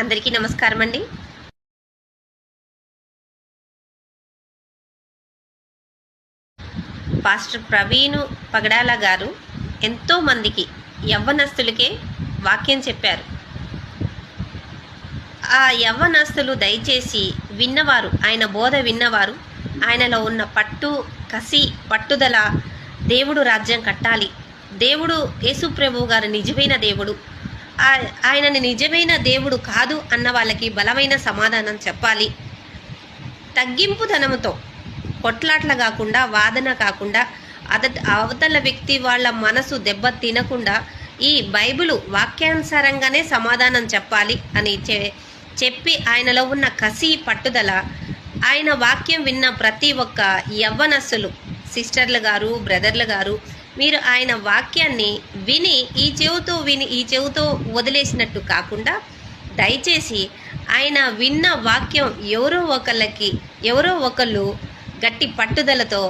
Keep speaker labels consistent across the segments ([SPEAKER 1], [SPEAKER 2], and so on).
[SPEAKER 1] అందరికీ నమస్కారం అండి. పాస్టర్ ప్రవీణు పగడాల గారు ఎంతో మందికి యవ్వనస్తులకే వాక్యం చెప్పారు. ఆ యవ్వనస్తులు దయచేసి విన్నవారు, ఆయన బోధ విన్నవారు, ఆయనలో ఉన్న పట్టు, కసి, పట్టుదల, దేవుడు రాజ్యం కట్టాలి, దేవుడు యేసు ప్రభు గారు నిజమైన దేవుడు, ఆయనని నిజమైన దేవుడు కాదు అన్న వాళ్ళకి బలమైన సమాధానం చెప్పాలి. తగ్గింపుతనంతో, కొట్లాట్ల కాకుండా, వాదన కాకుండా, అవతల వ్యక్తి వాళ్ళ మనసు దెబ్బ తినకుండా ఈ బైబిలు వాక్యానుసారంగానే సమాధానం చెప్పాలి అని చెప్పి ఆయనలో ఉన్న కసి, పట్టుదల, ఆయన వాక్యం విన్న ప్రతి ఒక్క యవ్వనస్సులు, సిస్టర్లు గారు, బ్రదర్లు గారు, మీరు ఆయన వాక్యాన్ని విని ఈ చెవుతో వదిలేసినట్టు కాకుండా దయచేసి ఆయన విన్న వాక్యం ఎవరో ఒకళ్ళు గట్టి పట్టుదలతో,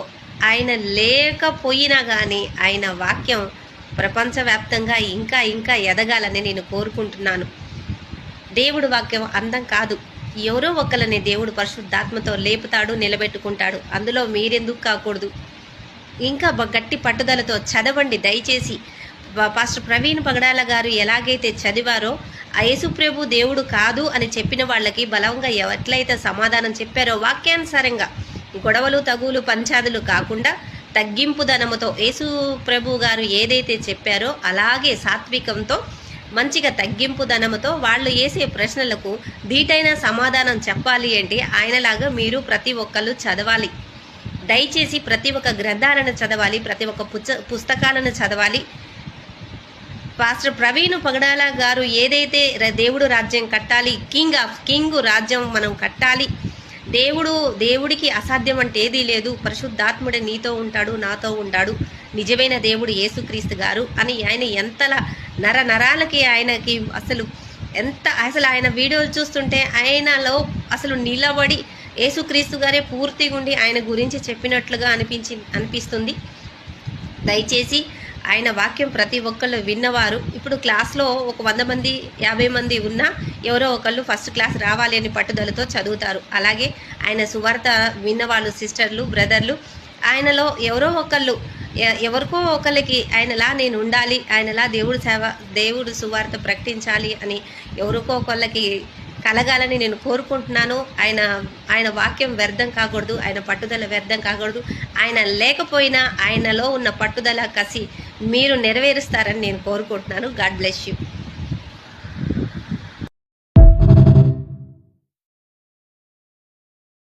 [SPEAKER 1] ఆయన లేకపోయినా కానీ ఆయన వాక్యం ప్రపంచవ్యాప్తంగా ఇంకా ఇంకా ఎదగాలని నేను కోరుకుంటున్నాను. దేవుడు వాక్యం అందం కాదు, ఎవరో ఒకళ్ళని దేవుడు పరిశుద్ధాత్మతో లేపుతాడు, నిలబెట్టుకుంటాడు. అందులో మీరెందుకు కాకూడదు? ఇంకా గట్టి పట్టుదలతో చదవండి. దయచేసి పాస్టర్ ప్రవీణ్ పగడాల గారు ఎలాగైతే చదివారో, యేసుప్రభు దేవుడు కాదు అని చెప్పిన వాళ్ళకి బలంగా ఎట్లయితే సమాధానం చెప్పారో, వాక్యానుసారంగా గొడవలు, తగులు, పంచాదులు కాకుండా తగ్గింపుదనముతో యేసు ప్రభు గారు ఏదైతే చెప్పారో అలాగే సాత్వికంతో, మంచిగా తగ్గింపుదనముతో వాళ్ళు వేసే ప్రశ్నలకు ధీటైన సమాధానం చెప్పాలి అంటే ఆయనలాగా మీరు ప్రతి ఒక్కళ్ళు చదవాలి. దయచేసి ప్రతి ఒక్క గ్రంథాలను చదవాలి, ప్రతి ఒక్క పుస్తకాలను చదవాలి. పాస్టర్ ప్రవీణ్ పగడాల గారు ఏదైతే దేవుడు రాజ్యం కట్టాలి, కింగ్ రాజ్యం మనం కట్టాలి, దేవుడికి అసాధ్యం అంటే ఏదీ లేదు, పరిశుద్ధాత్ముడే నీతో ఉంటాడు, నాతో ఉంటాడు, నిజమైన దేవుడు యేసుక్రీస్తు గారు అని ఆయన ఎంతలా నరాలకి ఆయనకి అసలు ఆయన వీడియోలు చూస్తుంటే ఆయనలో అసలు నిలబడి యేసుక్రీస్తు గారే పూర్తిగా ఉండి ఆయన గురించి చెప్పినట్లుగా అనిపిస్తుంది. దయచేసి ఆయన వాక్యం ప్రతి ఒక్కళ్ళు విన్నవారు, ఇప్పుడు క్లాస్లో ఒక 100 మంది 50 మంది ఉన్నా ఎవరో ఒకళ్ళు ఫస్ట్ క్లాస్ రావాలి అని పట్టుదలతో చదువుతారు. అలాగే ఆయన సువార్త విన్నవాళ్ళు, సిస్టర్లు, బ్రదర్లు, ఆయనలో ఎవరికో ఒకళ్ళకి ఆయనలా నేను ఉండాలి, ఆయనలా దేవుడు సువార్త ప్రకటించాలి అని ఎవరికో ఒకళ్ళకి కలగాలని నేను కోరుకుంటున్నాను. ఆయన వాక్యం వ్యర్థం కాకూడదు, ఆయన పట్టుదల వ్యర్థం కాకూడదు. ఆయన లేకపోయినా ఆయనలో ఉన్న పట్టుదల, కసి మీరు నెరవేరుస్తారని నేను కోరుకుంటున్నాను. God bless you.